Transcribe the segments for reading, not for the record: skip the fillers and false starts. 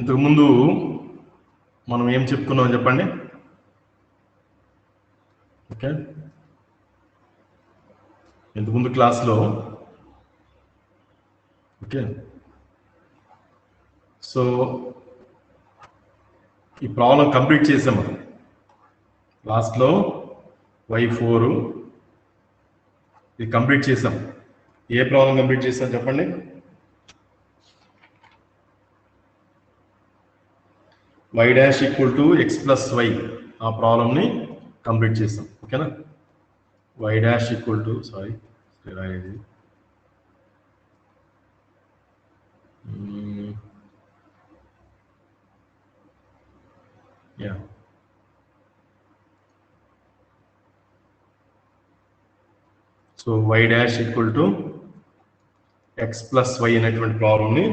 ఇంతకు ముందు మనం ఏం చెప్పుకున్నాం చెప్పండి. ఓకే, ఇంతకు ముందు క్లాస్లో ఓకే, సో ఈ ప్రాబ్లం కంప్లీట్ చేసాము లాస్ట్లో. y4 ఇది కంప్లీట్ చేసాం. ఏ ప్రాబ్లం కంప్లీట్ చేసాం చెప్పండి. y dash equal to x plus y ఆ ప్రాబ్లంని కంప్లీట్ చేసాం. ఓకేనా, y dash equal to sorry రాయేది yeah so y dash equal to x plus y అనేటువంటి ప్రాబ్లంని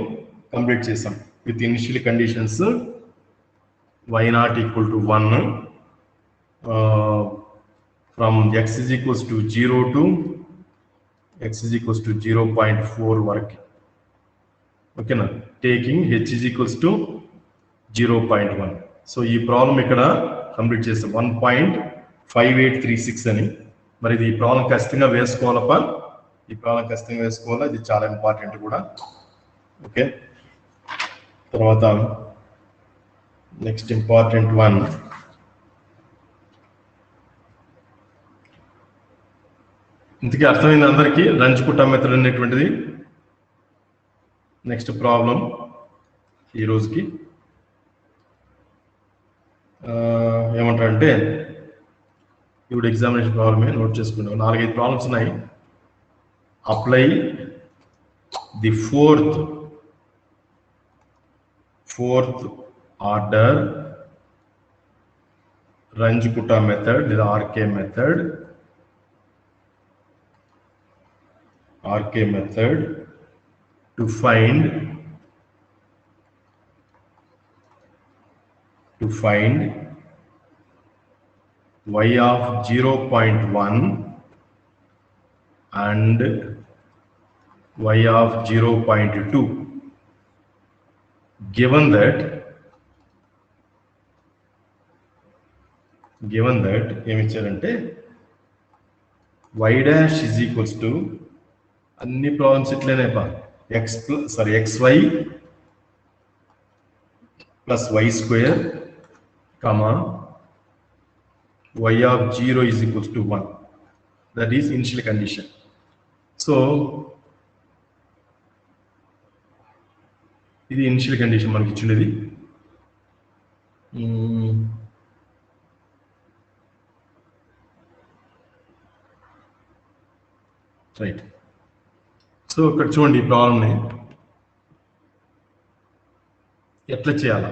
కంప్లీట్ చేసాం with initial conditions y naught equal to 1 from x is equals to 0 to x is equals to 0.4 వరకు. ఓకేనా, taking h is equals to 0.1. So ఈ problem ఇక్కడ complete చేస్తాం 1.5836 అని. మరి ఇది ఈ ప్రాబ్లం ఖచ్చితంగా వేసుకోవాలప్ప, ఈ ప్రాబ్లం ఖచ్చితంగా వేసుకోవాలా, ఇది చాలా ఇంపార్టెంట్ కూడా. ఓకే, తర్వాత నెక్స్ట్ ఇంపార్టెంట్ వన్, ఇంతకీ అర్థమైంది అందరికీ రంజ్కుటా మెథడ్ అనేటువంటిది. నెక్స్ట్ ప్రాబ్లం ఈ రోజుకి ఏమంటారంటే ఇప్పుడు ఎగ్జామినేషన్ ప్రాబ్లమే నోట్ చేసుకున్నాం. 4-5 ప్రాబ్లమ్స్ ఉన్నాయి. Apply the fourth order Runge Kutta method లేదా RK method to find y of 0.1 and y of 0.2 given that ఏమి ఇచ్చారంటే y dash is equals to అన్ని ప్రాబ్లమ్స్ ఇట్లనే xy plus y square comma y of 0 is equals to 1. That is initial condition. So ఇది initial condition మనకి ఇచ్చినది. Right, so ఇక్కడ చూడండి ఈ ప్రాబ్లంని ఎట్లా చేయాలా.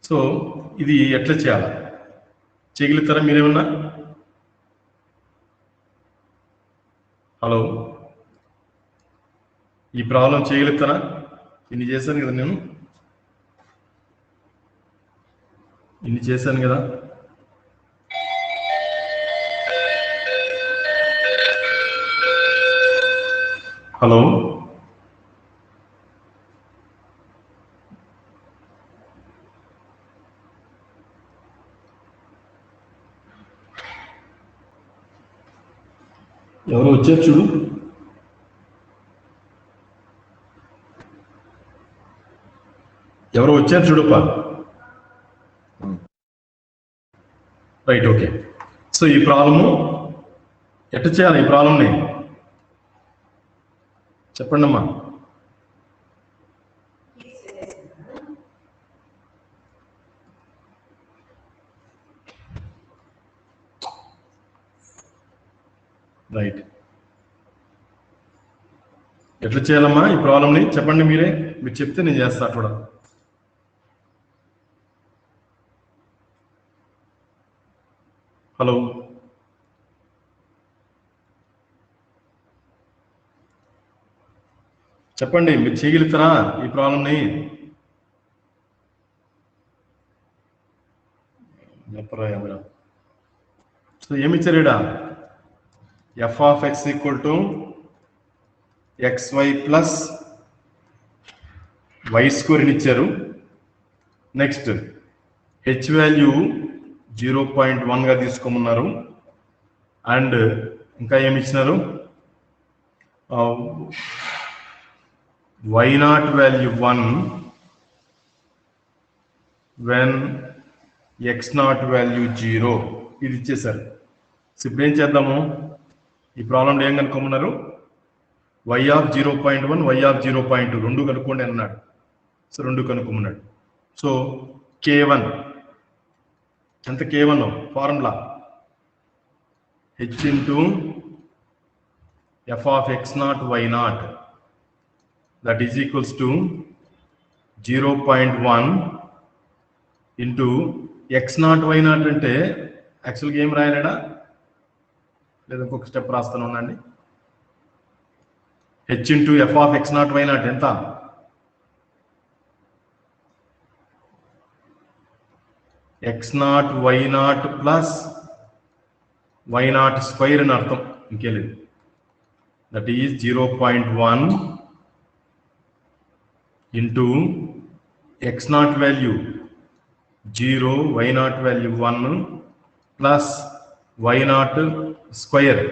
సో ఇది ఎట్లా చేయాలా చేయగలుగుతారా మీరేమన్నా? హలో, ఈ ప్రాబ్లం చేయగలుగుతారా? ఇన్ని చేశాను కదా నేను, ఇన్ని చేశాను కదా. హలో, ఎవరు వచ్చారు చూడు. ఎవరు వచ్చారు చూడప్ప. Right, okay. సో ఈ ప్రాబ్లము ఎట్లా చేయాలి? ఈ ప్రాబ్లంని చెప్పండి అమ్మా. రైట్, ఎట్లా చేయాలమ్మా ఈ ప్రాబ్లంని చెప్పండి మీరే. మీరు చెప్తే నేను చేస్తా కూడా. హలో, చెప్పండి మీరు చేయగలుగుతారా ఈ ప్రాబ్లంని? చెప్పరా సో ఏమి ఇచ్చారు ఇక్కడ f of x equal to xy plus y square ఇచ్చారు. నెక్స్ట్ h వాల్యూ 0.1 గా తీసుకోమన్నారు. అండ్ ఇంకా ఏమి ఇచ్చినారు y naught value 1 when x naught value 0 ఇది ఇచ్చేసారు. సో ఇప్పుడు ఏం చేద్దాము ఈ ప్రాబ్లంలో ఏం కనుక్కోమన్నారు y of 0.1 y of 0.2 రెండు కనుక్కోండి అన్నాడు. సో రెండు కనుక్కోమన్నాడు. సో k1 ఎంత k1 formula h into f of x naught y naught that is equals to 0.1 into x naught y naught అంటే యాక్చువల్గా ఏం రాయాలడా లేదా ఇంకొక స్టెప్ రాస్తాను ఉండండి. h into f of x naught y naught ఎంత x naught y naught plus y naught square అని అర్థం, ఇంకే లేదు. That is 0.1 into x naught value 0 y naught value 1 plus y naught square.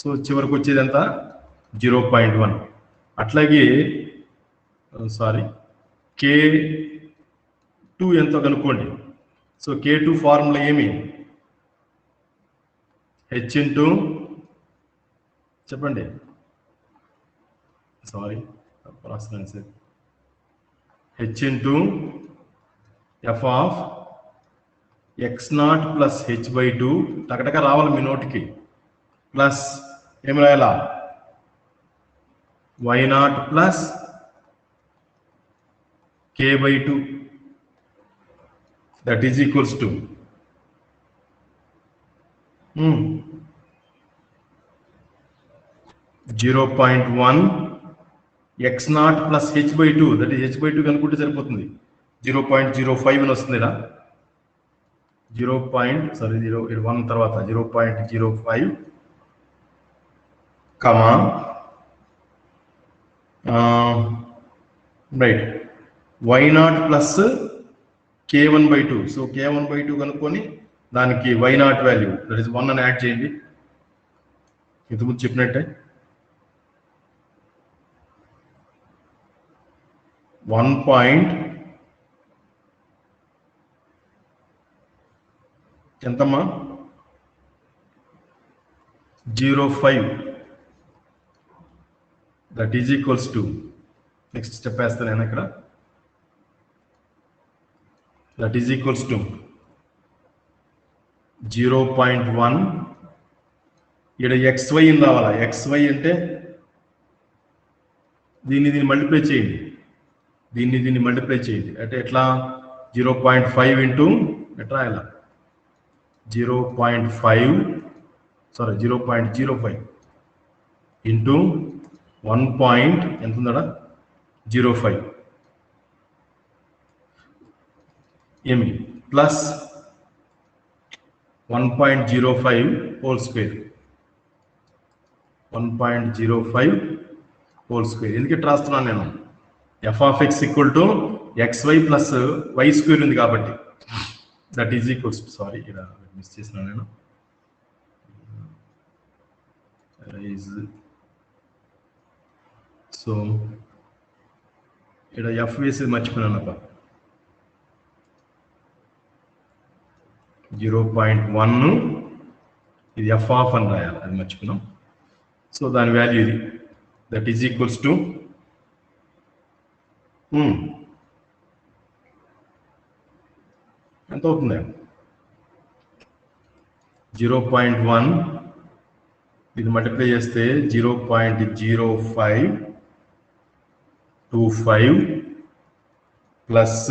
So చివరికి వచ్చేది ఎంత 0.1. అట్లాగే సారీ k2 ఎంతో కనుక్కోండి. సో k2 ఫార్ములా ఏమి h ఇంటూ చెప్పండి sorry h into f of x not plus h/2 టకటక రావాలి మీ నోటికి, ప్లస్ ఏం రాయాలా y not plus k/2 that is equals to 0.1 x naught plus h/2 that is h/2 కనుక్కుంటే సరిపోతుంది. 0.05 అని వస్తుంది ఇలా 1 తర్వాత 0.05 comma right y naught plus k1/2. So k1/2 కనుక్కొని దానికి y naught value that is 1 అని యాడ్ చేయండి. ఇంతకుముందు చెప్పినట్టే 1 ఎంతమ్మా 0.05 that is equals to next step వేస్తాను నేను ఇక్కడ that is equals to 0.1 ఇక్కడ xy అని రావాలా. xy అంటే దీన్ని మల్టిప్లై చేయండి, దీన్ని మల్టిప్లై చేయండి అంటే ఎట్లా 0.5 ఇంటూ ఎట్లా రాయాలా 0.05 ఇంటూ 1 ఎంత ఉందా 0.5 ఏమి plus 1.05 whole square 1.05 whole square. ఎందుకు ఇట్లా రాస్తున్నాను నేను f of x equal to xy plus y square ఉంది కాబట్టి that is equals to sorry ఇక్కడ మిస్ చేసినాను నేను సో ఇక్కడ f వేసేది మర్చిపోయినాను అప్ప 0.1 ఇది f ఆఫ్ అని రాయాలి, అది మర్చిపోయినాం. సో దాని వాల్యూ ఇది దట్ ఈజ్ ఈక్వల్స్ టు ఎంత అవుతుంది 0.1 ఇది మల్టిప్లై చేస్తే 0.0525 ప్లస్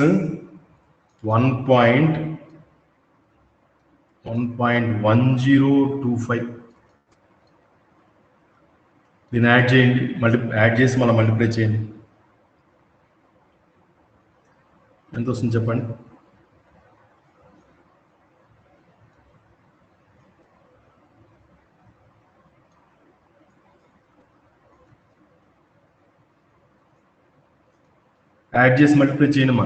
1.1025 దీన్ని యాడ్ చేయండి, యాడ్ చేసి మళ్ళీ మల్టిప్లై చేయండి. ఎంత వస్తుంది చెప్పండి యాడ్ చేసి మల్టిప్లై చేయండి మా.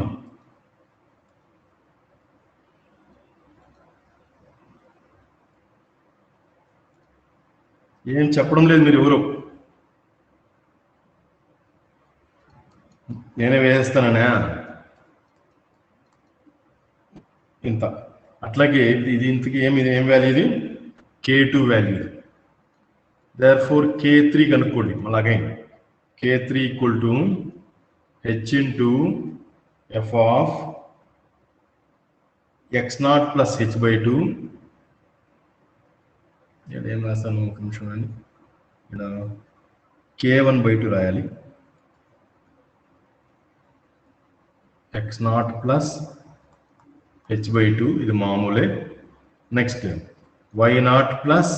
ఏం చెప్పడం లేదు మీరు ఎవరు. నేనే వేసేస్తాననే ఇంత. అట్లాగే ఇది ఇంతకి ఏం వాల్యూ, ఇది K2 వాల్యూ. దేర్ఫోర్ K3 కనుక్కోండి అలాగే. K3 equal to H into F of X0 plus H/2. ఇక్కడ ఏం రాస్తాను ఒక నిమిషం అండి. ఇక్కడ K1/2 రాయాలి. X0 ప్లస్ H/2 ఇది మామూలే. నెక్స్ట్ Y0 ప్లస్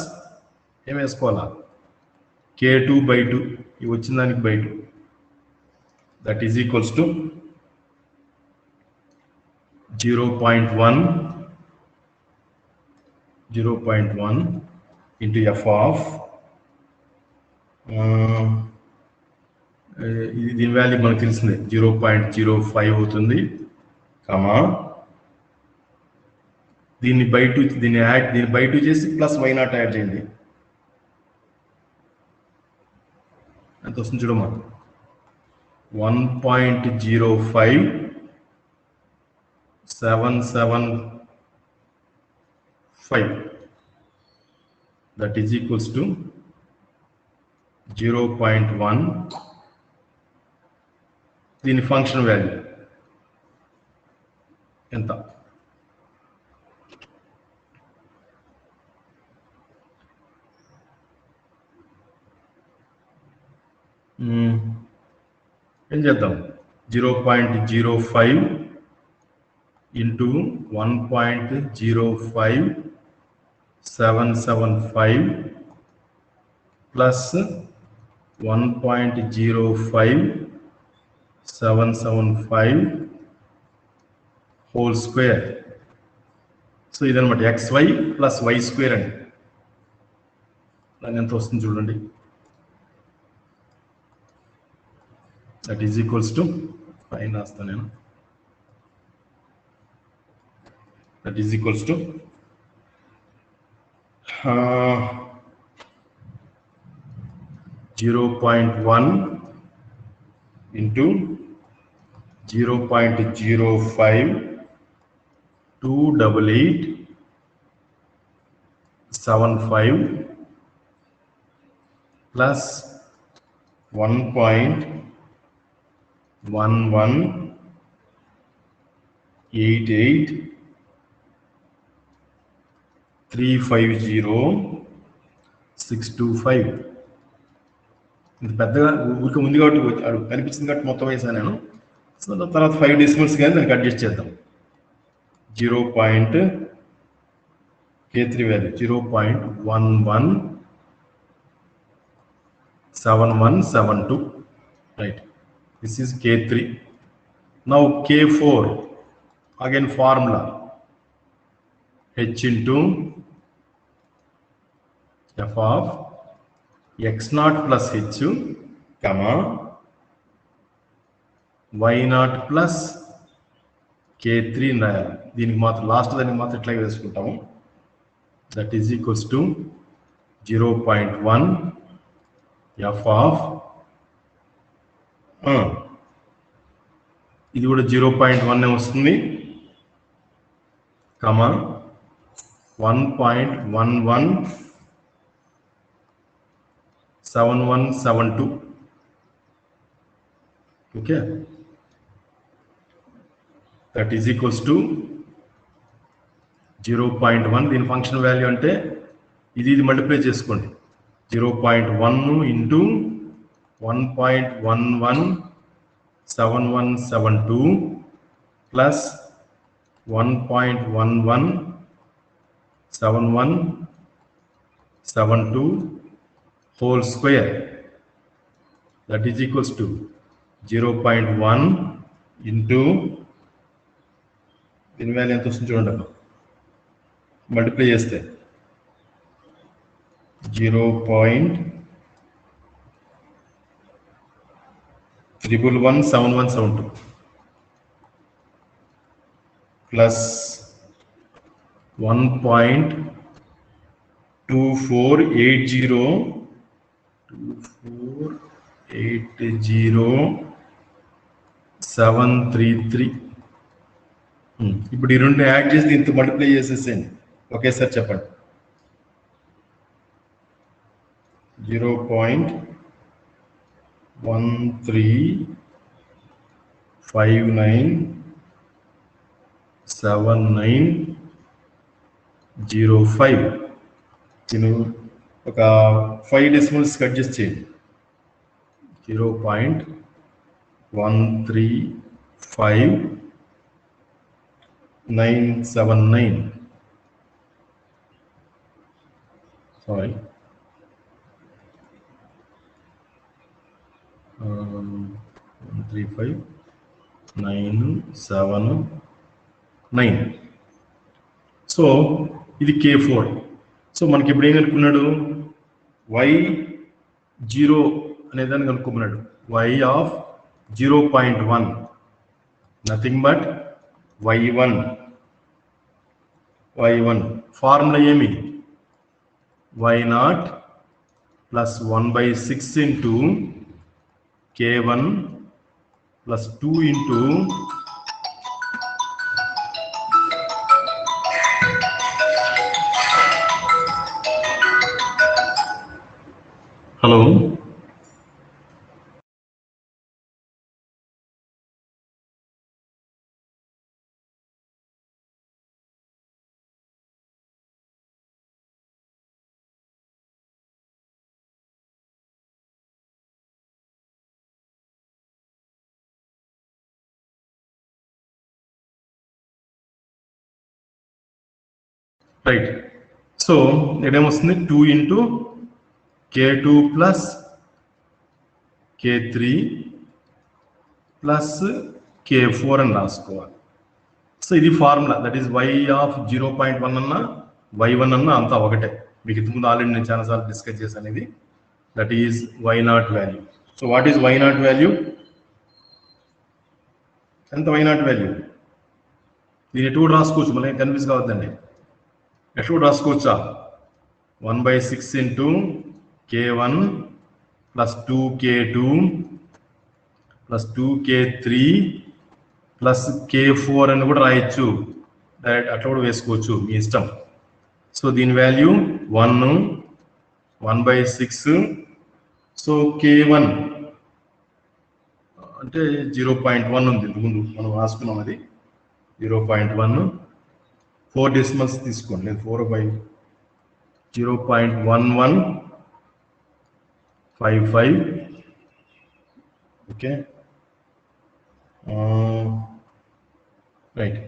ఏం వేసుకోవాలా, K2/2 ఇవి వచ్చిన దానికి by 2. That is equals to 0.1 into F of దీని వాల్యూ మనకు తెలిసిందే 0.05 అవుతుంది, కమా దీన్ని బై 2, దీన్ని బై 2 చేసి ప్లస్ Y0 యాడ్ చేయండి. ఎంత వస్తుంది చూడమ్మా, 1.05775. That is equals to 0.1. దీని ఫంక్షన్ వాల్యూ ఎంత, ఏం చేద్దాం, 0.05 into 1.05775 plus 1.05775 whole square. So ఇదనమాట XY ప్లస్ Y స్క్వేర్ అండి. దాని ఎంత వస్తుంది చూడండి. దట్ ఈజ్ ఈక్వల్స్ టు పైన రాస్తాను నేను. That is equals to 0.1 into 0.05 28875 plus 1.1188350625. ఇది పెద్దగా ఊరికి ఉంది కాబట్టి కనిపించింది కాబట్టి మొత్తం వేసాను నేను. సో తర్వాత 5 డెసిమల్స్ కానీ దానికి అడ్జస్ట్ చేద్దాం. K3 value 0.117172. Right, this is K3. Now K4 again formula H into F of X0 plus H, comma Y0 plus K3 రాయాలి. దీనికి మాత్రం లాస్ట్ దానికి మాత్రం ఇట్లా వేసుకుంటాము. That is equals to 0.1 F of ఇది కూడా 0.1 వస్తుంది, కమా 1.117172. Okay, that is equals to 0.1. దీని ఫంక్షన్ వాల్యూ అంటే ఇది మల్టిప్లై చేసుకోండి. 0.1 into 1.117172 plus 1.117172 whole square. That is equals to 0.1 into దీని వాల్యూ ఎంత వస్తుంది చూడండి, మల్టిప్లై చేస్తే 0.117172. plus 1.2480733. ఇప్పుడు ఈ రెండు యాడ్ చేసి దీంతో మల్టిప్లై చేసేసేయండి ఒకేసారి చెప్పండి. 0.13597905. నేను ఒక 5 డెసిమల్స్ కట్ చేసి చేయండి. 0.135979. Sorry. 135,979. సో ఇది K4. సో మనకి ఇప్పుడు ఏం కనుక్కున్నాడు? Y0 అనేదాన్ని కనుక్కోమన్నాడు. Y of 0.1 nothing but Y1. Formula ఏమి? Y0 plus 1/6 into K1 plus 2 into hello. Right. So ఇదేమొస్తుంది 2 into K2 plus K3 plus K4 అని రాసుకోవాలి. సో ఇది formula, that is Y of 0.1 అన్నా Y1 అన్నా అంతా ఒకటే. మీకు ఇంతకుముందు ఆల్రెడీ నేను చాలాసార్లు డిస్కస్ చేశాను ఇది. That is Y0 value. So what is Y0 value? ఎంత Y0 వాల్యూ? దీన్ని ఎటు రాసుకోవచ్చు, మళ్ళీ కన్ఫ్యూజ్ కావద్దండి. ఎటు రాసుకోవచ్చా? 1/6 into K1 plus 2K2 plus 2K3 plus K4 అని కూడా రాయొచ్చు. డైరెక్ట్ అట్లా కూడా వేసుకోవచ్చు, మీ ఇష్టం. సో దీని వాల్యూ 1/6. సో K1 అంటే 0.1 ఉంది, ఇంతకుముందు మనం రాసుకున్నాం అది 0.1. 4 డెసిమల్స్ తీసుకోండి, లేదు 4/0.1155. Okay, right.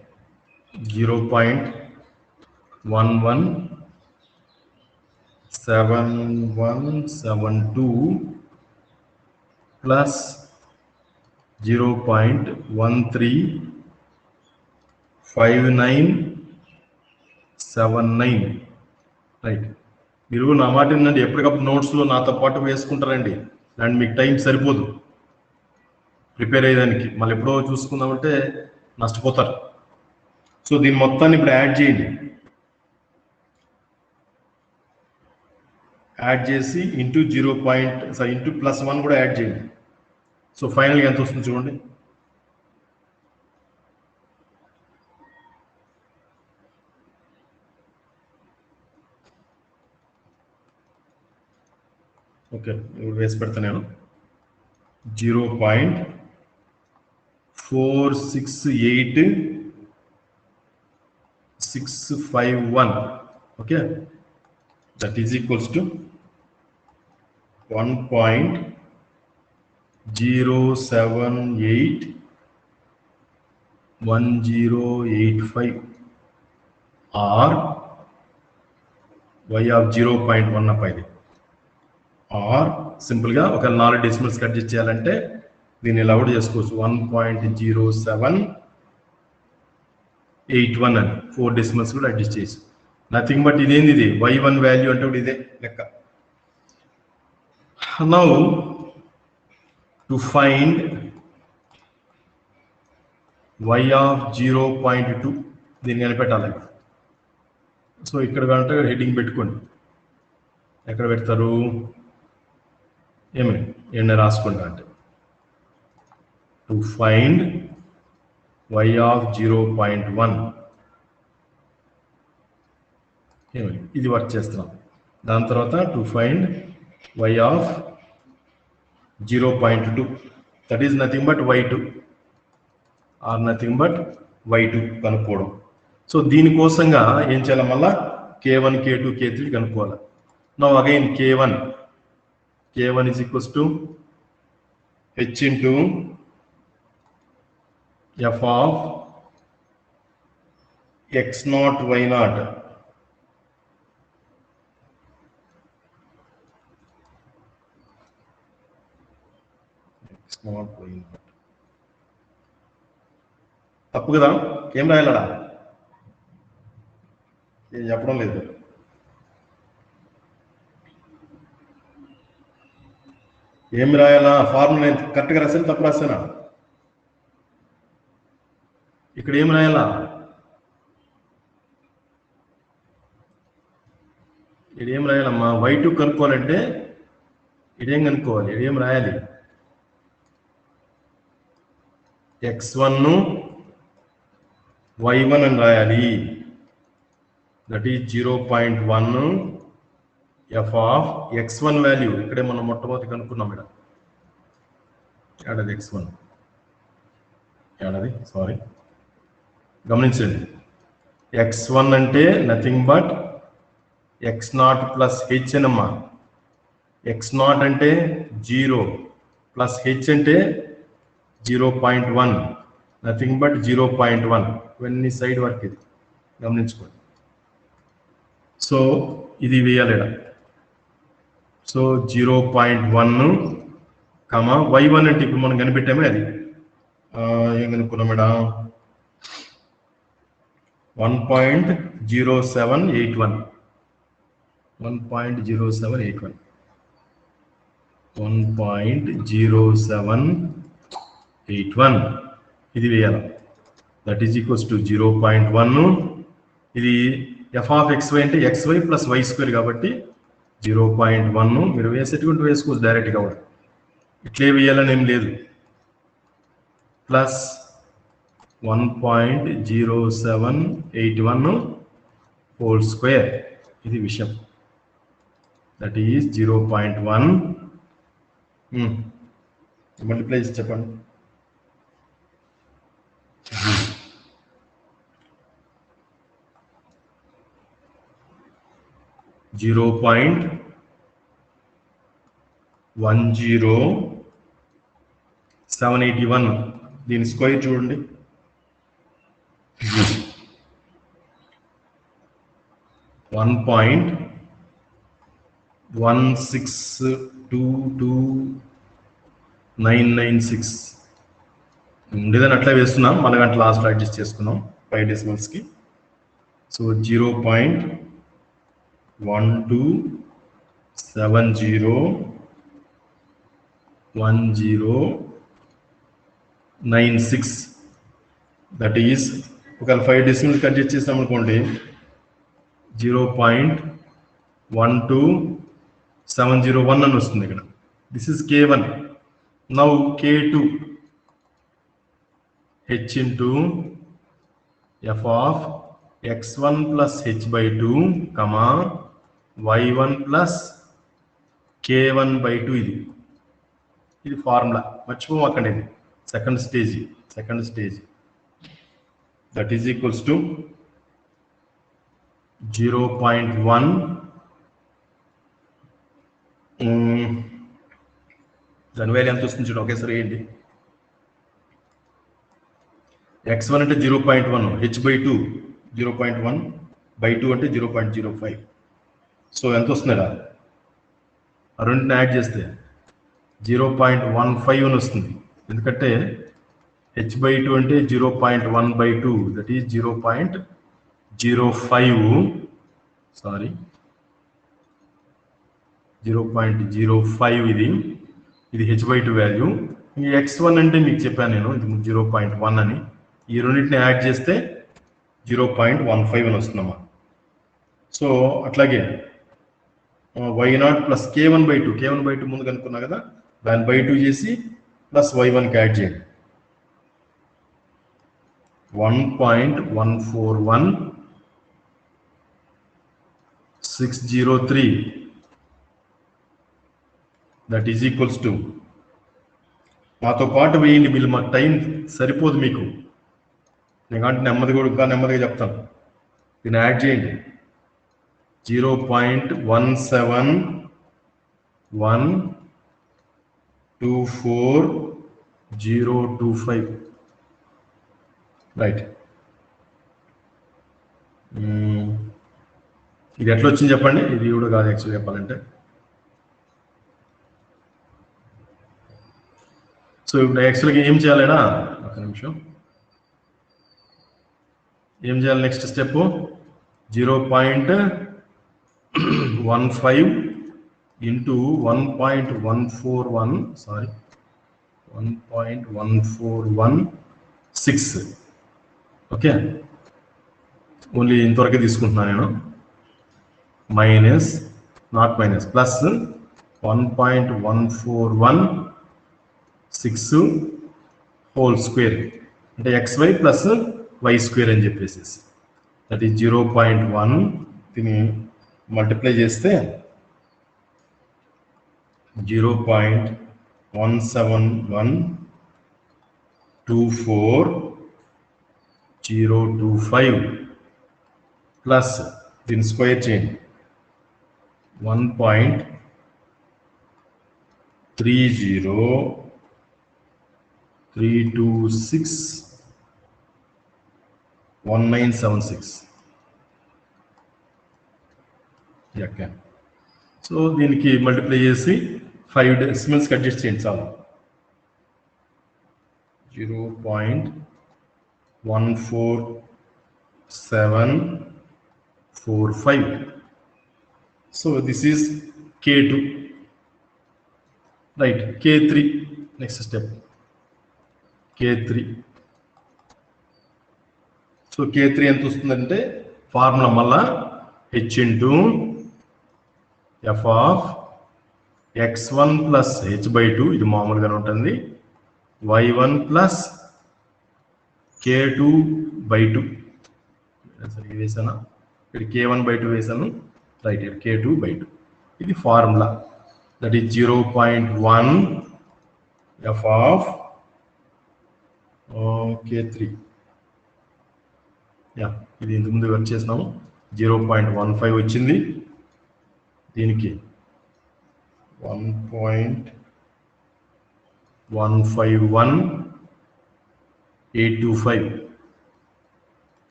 0.117172 plus 0.135979. రైట్. మీరు నా మాట ఏంటంటే ఎప్పటికప్పుడు నోట్స్లో నాతో పాటు వేసుకుంటారండి, అండ్ మీకు టైం సరిపోదు ప్రిపేర్ అయ్యేదానికి. మళ్ళీ ఎప్పుడో చూసుకుందామంటే నష్టపోతారు. సో దీని మొత్తాన్ని ఇప్పుడు యాడ్ చేయండి. యాడ్ చేసి ఇంటూ ఇంటూ +1 కూడా యాడ్ చేయండి. సో ఫైనల్గా ఎంత వస్తుంది చూడండి. ఓకే, ఇప్పుడు వేసి పెడతా నేను. 0.468651. Okay, that is equals to 1.0781085 or Y of 0.1 అప్పది. ఆర్ సింపుల్గా ఒక 4 డెసిమల్స్ కట్ చేయాలంటే దీన్ని ఇలా కూడా చేసుకోవచ్చు. 1.0781 అని 4 డెసిమల్స్ కూడా అడ్జస్ట్ చేసి. నథింగ్ బట్ ఇదేంది, ఇది Y1 వాల్యూ అంటే కూడా ఇదే లెక్క. Now to find Y of 0.2, దీన్ని కనిపెట్టాలి. సో ఇక్కడ కంటే హెడ్డింగ్ పెట్టుకోండి. ఎక్కడ పెడతారు? ఏమైనా రాసుకుంటా అంటే టు ఫైండ్ y of 0.1 ఇది వర్క్ చేస్తున్నాం. దాని తర్వాత to find y of 0.2 that is nothing but y2 or nothing but y2 కనుక్కోవడం. సో దీనికోసంగా ఏం చేయాలి? మళ్ళా k1 k2 k3 కనుక్కోవాలి. Now again k1 is equals to h into f of x naught y naught x naught y naught. తప్పు కదా? ఏం రాయాలడా? ఏం చెప్పడం లేదు. ఏం రాయాలా? ఫార్ములా కరెక్ట్గా రాసాను, తప్పు రాసానా? ఇక్కడ ఏం రాయాలా? ఇదేం రాయాలమ్మా? y2 కనుక్కోవాలంటే ఇదేం కనుక్కోవాలి? ఇదేం రాయాలి? x1 y1 అని రాయాలి. That is 0.1 f of x1 value ఇక్కడే మనం మొట్టమొదటి కనుక్కున్నాం. ఇక్కడ ఏడాది x1 ఏడాది సారీ గమనించండి. x1 అంటే nothing but x0 plus h అనమ్మా. x0 అంటే 0 ప్లస్ h అంటే 0.1 నథింగ్ బట్ 0.1. ఇవన్నీ సైడ్ వర్క్ ఇది గమనించుకోండి. సో ఇది వేయాలి. సో 0.1 కమా y1 అంటే ఇప్పుడు మనం కనిపెట్టామే అది ఏం కనుక్కున్నాం మేడం? 1.0781 1.0781 1.0781 ఇది వేయాలి. That is equals to 0.1. ఇది ఎఫ్ ఆఫ్ xy అంటే xy ప్లస్ y స్క్వేర్ కాబట్టి 0.1 మీరు వేసేట్టుకుంటూ వేసుకోవచ్చు డైరెక్ట్గా కూడా. ఇట్లే వేయాలని ఏం లేదు. ప్లస్ 1.0781 హోల్ స్క్వేర్ ఇది విషయం. దట్ ఈజ్ 0.1 మల్టిప్లై చేసి చెప్పండి. 0.10781 దీని స్క్వేర్ చూడండి. 1.1622996 ఉండేదని అట్లా వేస్తున్నాం. మన గంట లాస్ట్ అడ్జస్ట్ చేసుకున్నాం 5 డెసిమల్స్కి. సో 0.12701096 దట్ ఈస్ ఒకవేళ 5 డెసిమల్స్ అడ్జస్ట్ చేసాం అనుకోండి 0.12701 అని వస్తుంది ఇక్కడ. This is k1. Now k2 h into f of x1 plus h by 2 comma y1 plus k1 by 2 ఇది ఫార్ములా మర్చిపోకండి. ఇది second stage that is equals to 0.1 దాని వాల్యూ ఎంత వస్తుంది చూడండి ఒకేసారి వేయండి. x1 అంటే 0.1 h by 2 0.1 by 2 అంటే 0.05. సో ఎంత వస్తుందా? ఆ రెండింటిని యాడ్ చేస్తే 0.15 అని వస్తుంది. ఎందుకంటే h by 2 అంటే 0.1 by 2 దట్ ఈజ్ 0.05 సారీ 0.05 ఇది h by 2 వాల్యూ. ఈ x1 అంటే మీకు చెప్పాను నేను ఇది 0.1 అని. ఈ రెండింటిని యాడ్ చేస్తే 0.15 అని వస్తుందమ్మా. సో అట్లాగే y0 ప్లస్ k1/2 k1/2 ముందు కనుక్కున్నా కదా, దాని బై 2 చేసి ప్లస్ y1కి యాడ్ చేయండి. 1.141603 దట్ ఈజ్ ఈక్వల్స్ టు, మాతో పాటు వేయండి వీళ్ళు, మాకు టైం సరిపోదు మీకు, ఎందుకంటే నెమ్మదిగా చెప్తాను. దీన్ని యాడ్ చేయండి. 0.17124.025 రైట్. ఇది ఎట్లా వచ్చింది చెప్పండి? ఇది కూడా కాదు యాక్చువల్ చెప్పాలంటే. సో ఇప్పుడు యాక్చువల్గా ఏం చేయాలైనా, ఒక నిమిషం, ఏం చేయాలి? Next step 0.15 into 1.14116. Okay, only ఇంతవరకే తీసుకుంటున్నాను నేను. Minus, not minus, plus 1.141 whole square అంటే xy ప్లస్ y స్క్వేర్ అని చెప్పేసి, దట్ ఈస్ 0.1. దీన్ని మల్టిప్లై చేస్తే 0.17124.025 ప్లస్ దీన్ని స్క్వేర్ చేయండి 1.303261976. ఓకే, సో దీనికి మల్టిప్లై చేసి 5 డెసిమల్స్కి అడ్జస్ట్ చేయండి చాలు. 0.14745. So this is K2 right. K3 next step, K3. So K3 ఎంత వస్తుందంటే ఫార్ములా మళ్ళా h into f of x1 plus h/2, ఇది మామూలుగానే ఉంటుంది, y1 ప్లస్ k2/2. సరే వేసానా? ఇక్కడ k1/2 వేసాను, రైట్. ఇక్కడ k2/2 ఇది formula. That is 0.1 f of K3. ఇది ఇంత ముందు వర్క్ చేసినాము. 0.15 వచ్చింది. దీనికి 1.151825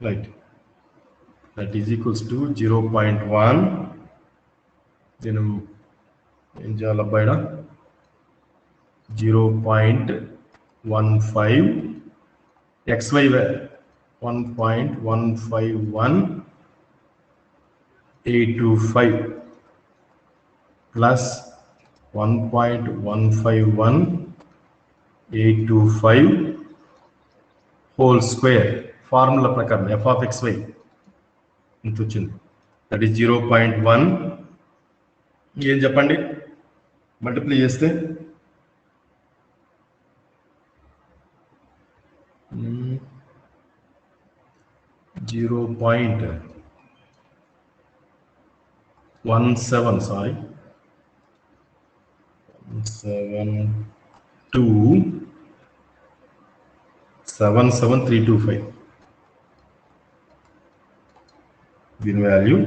right. That is equals to 0.1. నేను ఏం చేయాలి అబ్బాయిడా? 0.15 xy 1.151825 plus 1.151.825 whole square. Formula ప్రకారం f ఆఫ్ xy ఇంత వచ్చింది. That is 0.1. ఏం చెప్పండి మల్టిప్లై చేస్తే? 0.17 సారీ 17277,325. దీని వాల్యూ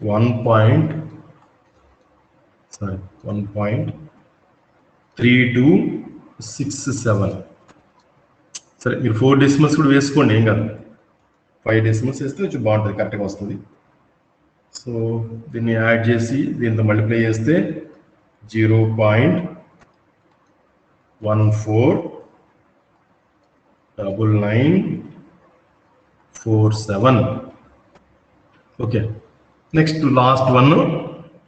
1.3267. సరే, మీరు 4 డెసిమల్స్ కూడా వేసుకోండి, ఏం కాదు. 5 డెసిమల్స్ వేస్తే కొంచెం బాగుంటుంది, కరెక్ట్గా వస్తుంది. సో దీన్ని యాడ్ చేసి దీంతో మల్టిప్లై చేస్తే 0.149947. Okay, next last one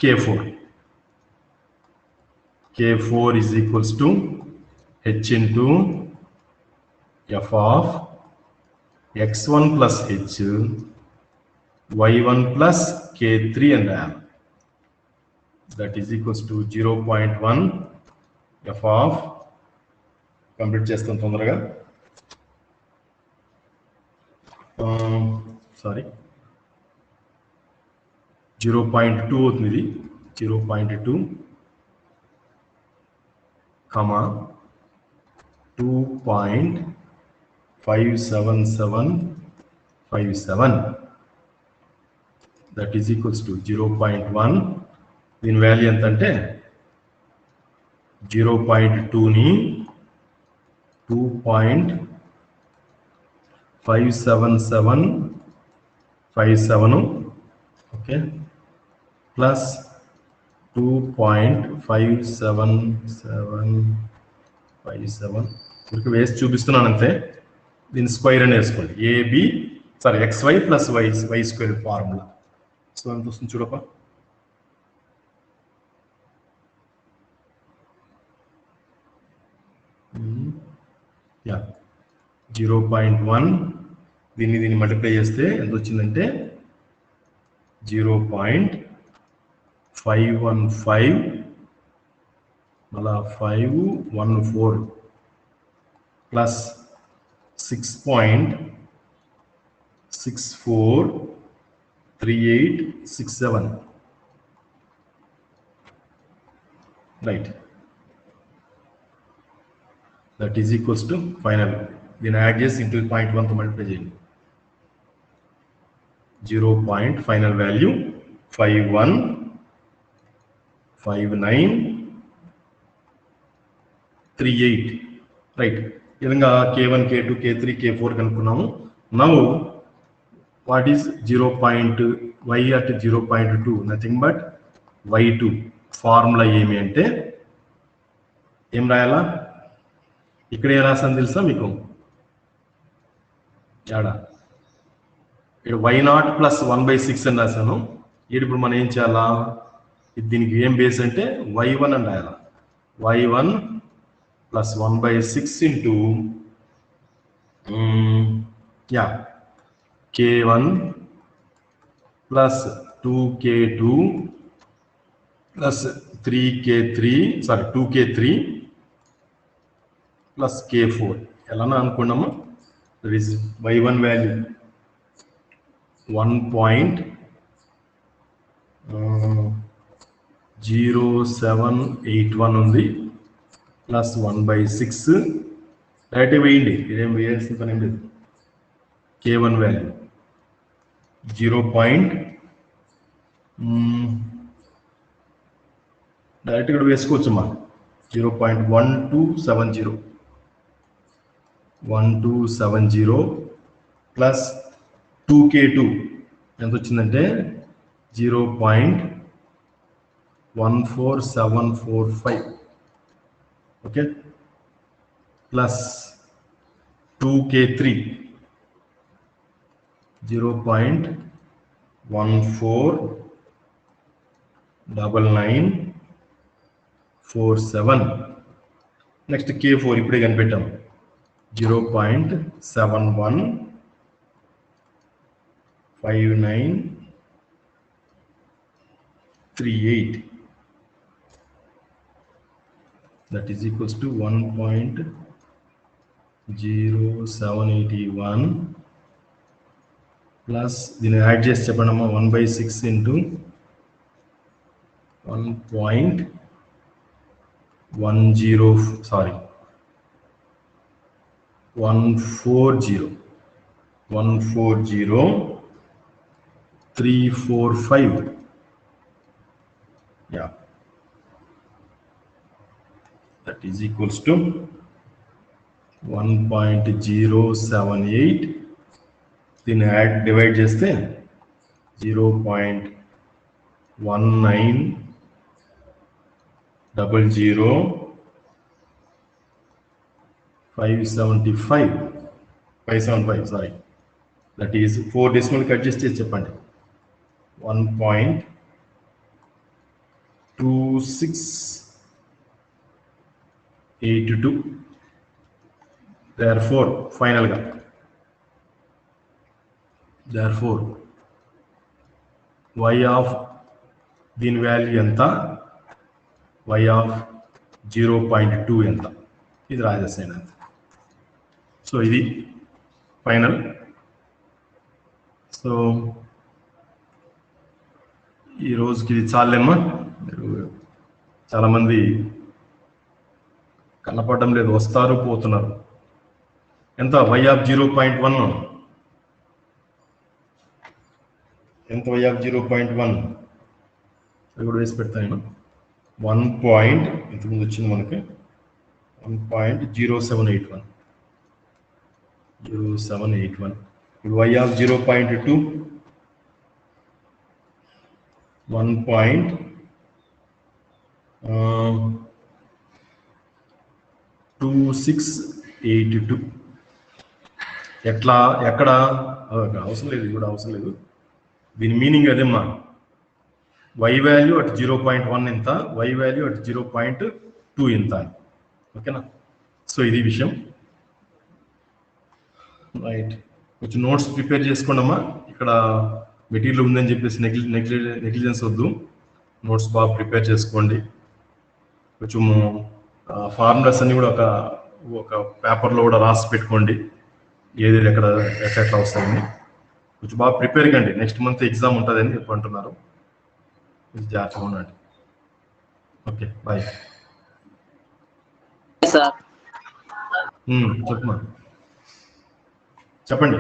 K4. K4 is equals to h into f of x1 plus h y1 plus k3 and that is equals to 0.1 f of complete చేస్తాం తొందరగా సారీ 0.2 అవుతుంది ఇది 0.2 comma 2.57757 that is equals to 0.1 దీని value ఎంత అంటే 0.2 ని 2.57757 okay plus 2.57757 ఇక వేసి చూపిస్తున్నాను అంతే దీని స్క్వేర్ అని వేసుకోండి AB sorry xy plus y square formula so ఎంత వస్తుంది చూడప్ప యా 0.1 దీన్ని మల్టిప్లై చేస్తే ఎంత వచ్చిందంటే 0.515 మళ్ళా 514 plus 6.643867 right that is equals to final then add just into 0.1 to multiply చేయండి 0. final value 515938 right ఇదంగా k1 k2 k3 k4 కనుక్కున్నాము now what is 0. y at 0.2 nothing but y2 formula ఏమి అంటే ఏం రాయాలా ఇక్కడ ఏ రాసాను తెలుసా మీకు యాడా ఇక్కడ y0 ప్లస్ 1/6 అని రాశాను ఇప్పుడు మనం ఏం చేయాలా దీనికి ఏం బేస్ అంటే y1 అని రాయాలా y1 plus 1/6 into k1 plus 2k2 plus 3k3 sorry 2k3 plus k4 ఎలానా అనుకున్నాము దట్ ఈస్ y1 వాల్యూ 1.0781 ఉంది ప్లస్ 1/6 డైరెక్ట్ వేయండి ఇదేం వేయాల్సిన పని ఏం లేదు k1 వాల్యూ 0. డైరెక్ట్ ఇక్కడ వేసుకోవచ్చు మా 0.1270 ప్లస్ 2k2 ఎంత వచ్చిందంటే 0.14745 okay plus 2k3 0.149947 next k4 ఇప్పుడే కనిపెట్టాం 0.715938 that is equals to 1.0781 plus దీన్ని యాడ్ చేసి చెప్పండమ్మా 1/6 into 1.10 sorry 140,345 yeah that is equals to 1.078 దీన్ని యాడ్ డివైడ్ చేస్తే 0.575 sorry that is 4 decimal కి అడ్జస్ట్ చేసి చెప్పండి 1.2682 therefore final గా therefore y of దీని వాల్యూ ఎంత, y of 0.2 ఎంత, ఇది రాజేసాను అంత. సో ఇది ఫైనల్. సో ఈ రోజుకి ఇది చాలేమ్మా. మీరు చాలామంది కనపడడం లేదు, వస్తారు పోతున్నారు. ఎంత y of 0.1, ఎంత y of 0.1 అది కూడా వేసి పెడతాను. 1 పాయింట్ ఇంతకుముందు వచ్చింది మనకి 1.0781. ఇప్పుడు y of 0.2 1.2682. ఎట్లా ఎక్కడ అవసరం లేదు, ఇది కూడా అవసరం లేదు. దీని మీనింగ్ అదేమ్మా, y వాల్యూ అట్ 0.1 ఎంత, y వాల్యూ అట్ 0.2 ఎంత. ఓకేనా? సో ఇది విషయం. రైట్, కొంచెం నోట్స్ ప్రిపేర్ చేసుకోండి అమ్మా. ఇక్కడ మెటీరియల్ ఉందని చెప్పేసి నెగ్లిజెన్స్ వద్దు, నోట్స్ బాగా ప్రిపేర్ చేసుకోండి. కొంచెం ఫార్ములాస్ అన్ని కూడా ఒక పేపర్లో కూడా రాసి పెట్టుకోండి, ఏది ఎక్కడ ఎట్లా వస్తాయని. కొంచెం బాగా ప్రిపేర్ కండి, నెక్స్ట్ మంత్ ఎగ్జామ్ ఉంటుందని చెప్పి అంటున్నారు. జాగ్రత్తగా ఉండండి. Okay, bye. చెప్పమ్మా, చెప్పండి.